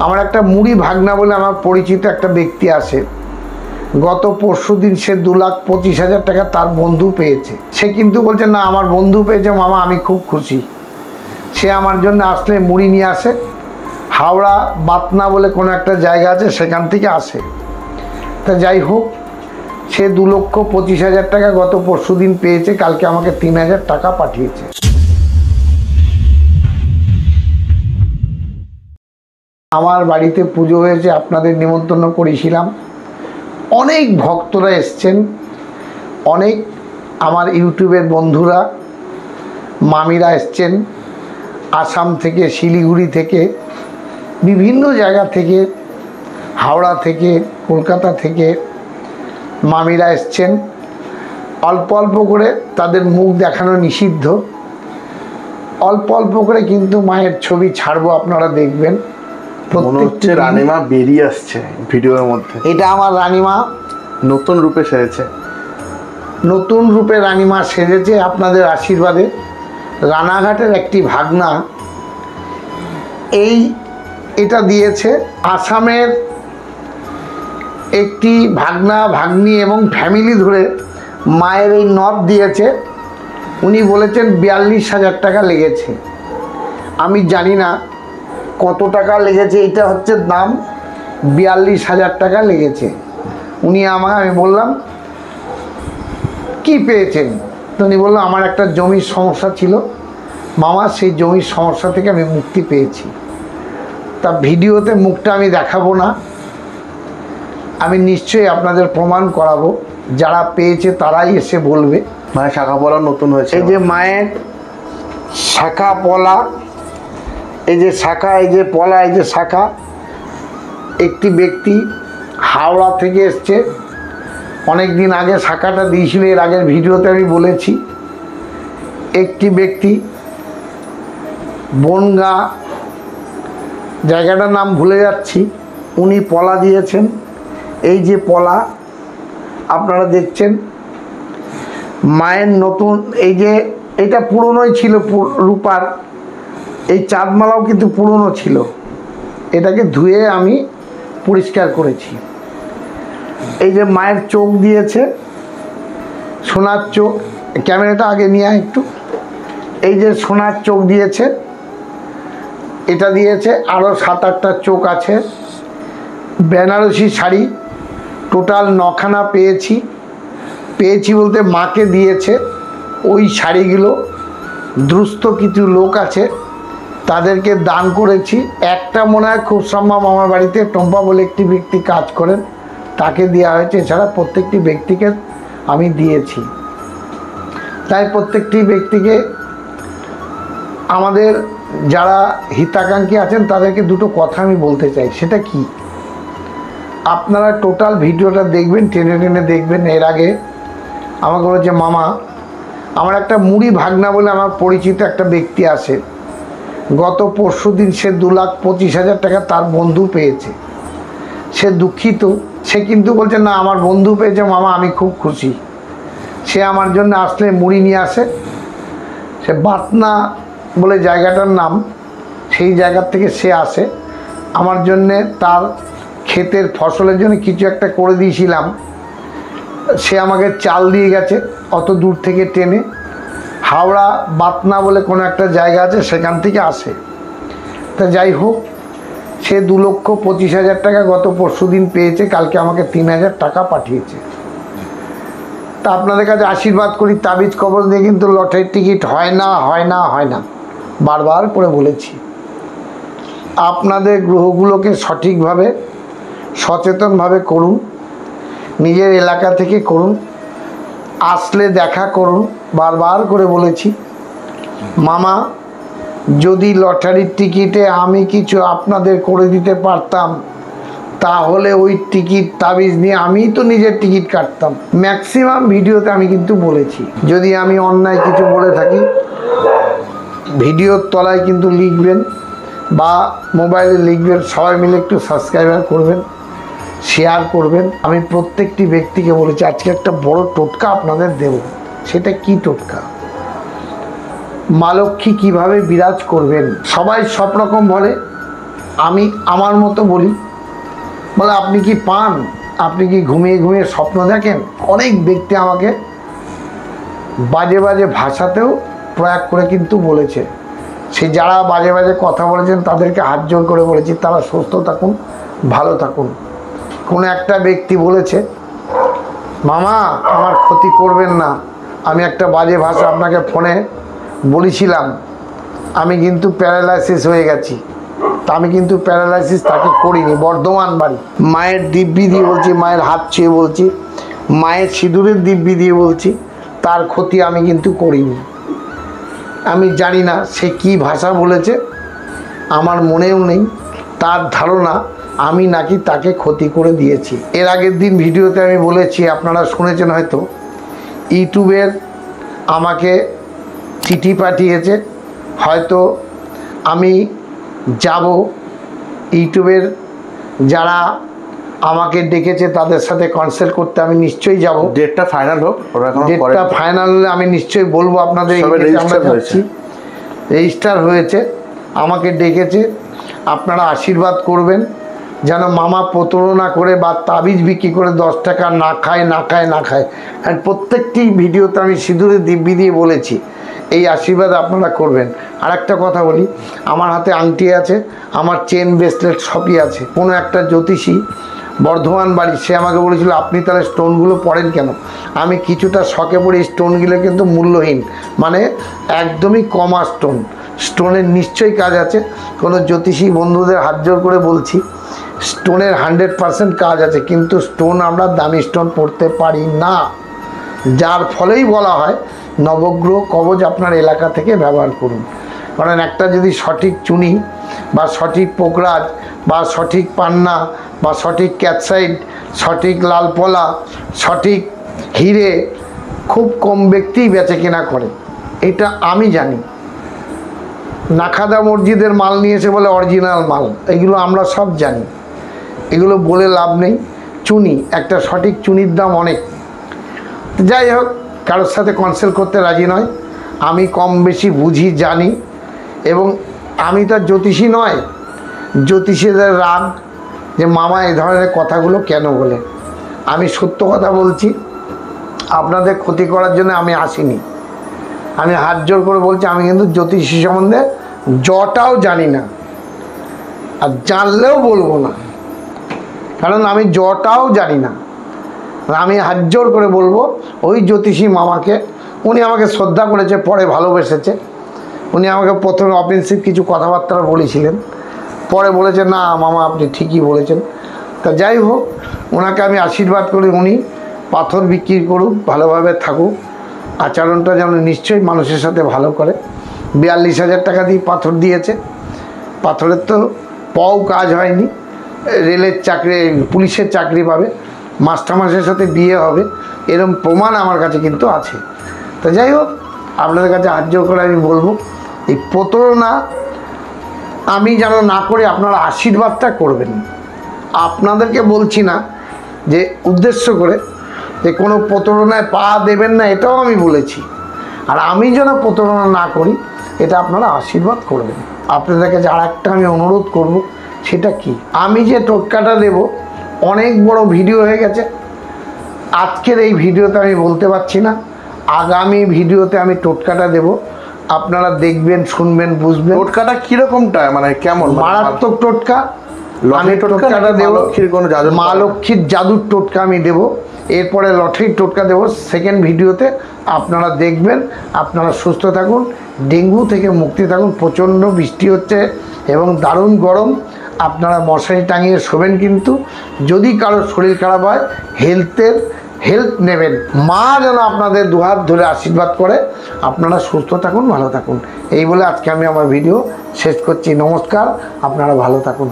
আমার একটা মুড়ি ভাগনা বলে আমার পরিচিত একটা ব্যক্তি আছে, গত পরশুদিন সে 2,25,000 টাকা তার বন্ধু পেয়েছে। সে কিন্তু বলছে না আমার বন্ধু পেয়েছে মামা, আমি খুব খুশি। সে আমার জন্য আসলে মুড়ি নিয়ে আসে, হাওড়া বাতনা বলে কোনো একটা জায়গা আছে সেখান থেকে আসে। তা যাই হোক, সে 2,25,000 টাকা গত পরশুদিন পেয়েছে, কালকে আমাকে 3,000 টাকা পাঠিয়েছে। আমার বাড়িতে পুজো হয়েছে, আপনাদের নিমন্ত্রণ করেছিলাম, অনেক ভক্তরা এসছেন, অনেক আমার ইউটিউবের বন্ধুরা মামিরা এসছেন, আসাম থেকে, শিলিগুড়ি থেকে, বিভিন্ন জায়গা থেকে, হাওড়া থেকে, কলকাতা থেকে মামিরা এসছেন। অল্প অল্প করে, তাদের মুখ দেখানো নিষিদ্ধ, অল্প অল্প করে কিন্তু মায়ের ছবি ছাড়বো, আপনারা দেখবেন। প্রত্যেকটি রানীমা বেরিয়ে আসছে ভিডিওর মধ্যে। এটা আমার রানীমা নতুন রূপে সেজেছে, নতুন রূপে রানীমা সেজেছে আপনাদের আশীর্বাদে। রানাঘাটের একটি ভাগনা এটা দিয়েছে, আসামের একটি ভাগনা ভাগ্নি এবং ফ্যামিলি ধরে মায়ের এই নথ দিয়েছে। উনি বলেছেন 42,000 টাকা লেগেছে। আমি জানি না কত টাকা লেগেছে, এটা হচ্ছে দাম, 42,000 টাকা লেগেছে। উনি আমি বললাম কি পেয়েছেন, তো উনি বললো আমার একটা জমির সমস্যা ছিল মামা, সেই জমির সমস্যা থেকে আমি মুক্তি পেয়েছি। তা ভিডিওতে মুখটা আমি দেখাবো না, আমি নিশ্চয়ই আপনাদের প্রমাণ করাবো, যারা পেয়েছে তারাই এসে বলবে। মায়ের শাখা পলা নতুন হয়েছে, এই যে মায়ের শাখা পলা, এই যে শাখা, এই যে পলা, এই যে শাখা। একটি ব্যক্তি হাওড়া থেকে এসছে, অনেক দিন আগে শাখাটা দিয়েছিল, এর আগের ভিডিওতে আমি বলেছি। একটি ব্যক্তি বনগা, জায়গাটার নাম ভুলে যাচ্ছি, উনি পলা দিয়েছেন। এই যে পলা আপনারা দেখছেন, মায়ের নতুন, এই যে এটা পুরনোই ছিল রূপার, এই চাঁদমালাও কিন্তু পুরনো ছিল, এটাকে ধুয়ে আমি পরিষ্কার করেছি। এই যে মায়ের চোখ দিয়েছে, সোনার চোখ, ক্যামেরাটা আগে নিয়ে একটু, এই যে সোনার চোখ দিয়েছে, এটা দিয়েছে, আরও 7-8টা চোখ আছে। বেনারসি শাড়ি টোটাল 9খানা পেয়েছি বলতে মাকে দিয়েছে। ওই শাড়িগুলো দুস্থ কিছু লোক আছে তাদেরকে দান করেছি। একটা মনে হয় খুব সম্ভব আমার বাড়িতে টম্পা বলে একটি ব্যক্তি কাজ করেন, তাকে দেওয়া হয়েছে, এছাড়া প্রত্যেকটি ব্যক্তিকে আমি দিয়েছি। তাই প্রত্যেকটি ব্যক্তিকে, আমাদের যারা হিতাকাঙ্ক্ষী আছেন তাদেরকে দুটো কথা আমি বলতে চাই। সেটা কি, আপনারা টোটাল ভিডিওটা দেখবেন, টেনে টেনে দেখবেন। এর আগে আমাকে বলেছে মামা, আমার একটা মুড়ি ভাগনা বলে আমার পরিচিত একটা ব্যক্তি আছে, গত পরশুদিন সে 2,25,000 টাকা তার বন্ধু পেয়েছে। সে দুঃখিত, সে কিন্তু বলছে না আমার বন্ধু পেয়েছে মামা, আমি খুব খুশি। সে আমার জন্য আসলে মুড়ি নিয়ে আসে, সে বাতনা বলে জায়গাটার নাম, সেই জায়গার থেকে সে আসে আমার জন্যে। তার ক্ষেতের ফসলের জন্য কিছু একটা করে দিয়েছিলাম, সে আমাকে চাল দিয়ে গেছে অত দূর থেকে টেনে, হাওড়া বাতনা বলে কোনো একটা জায়গা আছে সেখান থেকে আসে। তা যাই হোক, সে 2,25,000 টাকা গত পরশুদিন পেয়েছে, কালকে আমাকে 3,000 টাকা পাঠিয়েছে। তা আপনাদের কাছে আশীর্বাদ করি, তাবিজ কবজ দিয়ে কিন্তু লটারির টিকিট হয় না, হয় না, হয় না, বারবার করে বলেছি। আপনাদের গ্রহগুলোকে সঠিকভাবে সচেতনভাবে করুন, নিজের এলাকা থেকে করুন, আসলে দেখা করুন, বারবার করে বলেছি। মামা, যদি লটারির টিকিটে আমি কিছু আপনাদের করে দিতে পারতাম, তাহলে ওই টিকিট তাবিজ নিয়ে আমি তো নিজের টিকিট কাটতাম। ম্যাক্সিমাম ভিডিওতে আমি কিন্তু বলেছি, যদি আমি অন্যায় কিছু বলে থাকি ভিডিওর তলায় কিন্তু লিখবেন বা মোবাইলে লিখবেন। সবাই মিলে একটু সাবস্ক্রাইবার করবেন, শেয়ার করবেন। আমি প্রত্যেকটি ব্যক্তিকে বলেছি আজকে একটা বড় টোটকা আপনাদের দেব। সেটা কি টোটকা? মা লক্ষ্মী কীভাবে বিরাজ করবেন। সবাই সব রকম বলে, আমি আমার মতো বলি, বলে আপনি কি পান, আপনি কি ঘুমিয়ে ঘুমিয়ে স্বপ্ন দেখেন? অনেক ব্যক্তি আমাকে বাজে বাজে ভাষাতেও প্রয়োগ করে কিন্তু বলেছে। সে যারা বাজে বাজে কথা বলেছেন তাদেরকে হাত জোর করে বলেছি তারা সুস্থ থাকুন, ভালো থাকুন। কোনো একটা ব্যক্তি বলেছে, মামা আমার ক্ষতি করবেন না, আমি একটা বাজে ভাষা আপনাকে ফোনে বলেছিলাম, আমি কিন্তু প্যারালাইসিস হয়ে গেছি। তা আমি কিন্তু প্যারালাইসিস তাকে করিনি। বর্ধমান বাড়ি, মায়ের দিব্যি দিয়ে বলছি, মায়ের হাত ছুঁয়ে বলছি, মায়ের সিঁদুরের দিব্যি দিয়ে বলছি, তার ক্ষতি আমি কিন্তু করিনি। আমি জানি না সে কি ভাষা বলেছে, আমার মনেও নেই। তার ধারণা আমি নাকি তাকে ক্ষতি করে দিয়েছি। এর আগের দিন ভিডিওতে আমি বলেছি, আপনারা শুনেছেন হয়তো, ইউটিউবের আমাকে চিঠি পাঠিয়েছে, হয়তো আমি যাব, ইউটিউবের যারা আমাকে ডেকেছে তাদের সাথে কনসাল্ট করতে আমি নিশ্চয়ই যাব। ডেটটা ফাইনাল হোক, ডেটটা ফাইনাল হলে আমি নিশ্চয়ই বলবো আপনাদের। রেজিস্টার হয়েছে, আমাকে ডেকেছে, আপনারা আশীর্বাদ করবেন যেন মামা প্রতারণা করে বা তাবিজ বিক্রি করে 10 টাকা না খায় না খায় না খায়। আর প্রত্যেকটি ভিডিওতে আমি সিঁদুরের দিব্যি দিয়ে বলেছি, এই আশীর্বাদ আপনারা করবেন। আর একটা কথা বলি, আমার হাতে আংটি আছে, আমার চেন ব্রেসলেট সবই আছে। কোনো একটা জ্যোতিষী বর্ধমান বাড়ি, সে আমাকে বলেছিল আপনি তাহলে স্টোনগুলো পড়েন কেন? আমি কিছুটা শখে পড়ি, স্টোনগুলো কিন্তু মূল্যহীন, মানে একদমই কমা স্টোন, স্টোনের নিশ্চয়ই কাজ আছে। কোনো জ্যোতিষী বন্ধুদের হাত জোর করে বলছি, স্টোনের 100% কাজ আছে, কিন্তু স্টোন আমরা দামি স্টোন পড়তে পারি না। যার ফলেই বলা হয় নবগ্রহ কবচ আপনার এলাকা থেকে ব্যবহার করুন। কারণ একটা যদি সঠিক চুনি বা সঠিক পোকরাজ বা সঠিক পান্না বা সঠিক ক্যাটসাইড, সঠিক লালপলা, সঠিক হিরে খুব কম ব্যক্তিই বেচে কেনা করে, এটা আমি জানি। নাখাদা মসজিদের মাল নিয়ে এসে বলে অরিজিনাল মাল, এগুলো আমরা সব জানি, এগুলো বলে লাভ নেই। চুনি, একটা সঠিক চুনির দাম অনেক। যাই হোক, কারোর সাথে কনসাল্ট করতে রাজি নয়। আমি কম বেশি বুঝি, জানি, এবং আমি তো জ্যোতিষী নয়। জ্যোতিষীদের রাগ যে মামা এই ধরনের কথাগুলো কেন বলে। আমি সত্য কথা বলছি, আপনাদের ক্ষতি করার জন্য আমি আসিনি। আমি হাত জোর করে বলছি, আমি কিন্তু জ্যোতিষী সম্বন্ধে জটাও জানি না, আর জানলেও বলবো না, কারণ আমি জটাও জানি না। আমি হাত জোর করে বলবো, ওই জ্যোতিষী মামাকে, উনি আমাকে শ্রদ্ধা করেছে, পরে ভালোবেসেছে। উনি আমাকে প্রথমে অফেন্সিভ কিছু কথাবার্তা বলেছিলেন, পরে বলেছে না মামা আপনি ঠিকই বলেছেন। তা যাই হোক, ওনাকে আমি আশীর্বাদ করি, উনি পাথর বিক্রি করুক, ভালোভাবে থাকুক, আচরণটা যেন নিশ্চয়ই মানুষের সাথে ভালো করে। 42,000 টাকা দিয়ে পাথর দিয়েছে, পাথরের তো পাও কাজ হয়নি, রেলের চাকরি, পুলিশের চাকরি পাবে, মাস্টারমাসের সাথে বিয়ে হবে, এরকম প্রমাণ আমার কাছে কিন্তু আছে। তো যাই হোক, আপনাদের কাছে হাত জোর করে আমি বলবো, এই প্রতারণা আমি যেন না করে আপনারা আশীর্বাদটা করবেন। আপনাদেরকে বলছি না যে উদ্দেশ্য করে যে কোনো প্রতারণায় পা দেবেন না, এটাও আমি বলেছি। আর আমি যেন প্রতারণা না করি, এটা আপনারা আশীর্বাদ করবেন। আপনাদের কাছে আর একটা আমি অনুরোধ করব, সেটা কি, আমি যে টোটকাটা দেব অনেক বড় ভিডিও হয়ে গেছে, আজকের এই ভিডিওতে আমি বলতে পারছি না। আগামী ভিডিওতে আমি টোটকাটা দেব, আপনারা দেখবেন, শুনবেন, বুঝবেন। টোটকাটা কিরকমটা, মানে কেমন? মারাত্মক টোটকা। আমি টোটকাটা দেব, মা লক্ষ্মীর জাদুর টোটকা আমি দেব, এরপরে লটারির টোটকা দেব সেকেন্ড ভিডিওতে। আপনারা দেখবেন, আপনারা সুস্থ থাকুন, ডেঙ্গু থেকে মুক্তি থাকুন। প্রচণ্ড বৃষ্টি হচ্ছে এবং দারুণ গরম, আপনারা মশারি টাঙিয়ে শোবেন, কিন্তু যদি কারোর শরীর খারাপ হয় হেল্প নেবেন। মা যেন আপনাদের দুহাত ধরে আশীর্বাদ করে। আপনারা সুস্থ থাকুন, ভালো থাকুন, এই বলে আজকে আমি আমার ভিডিও শেষ করছি। নমস্কার, আপনারা ভালো থাকুন।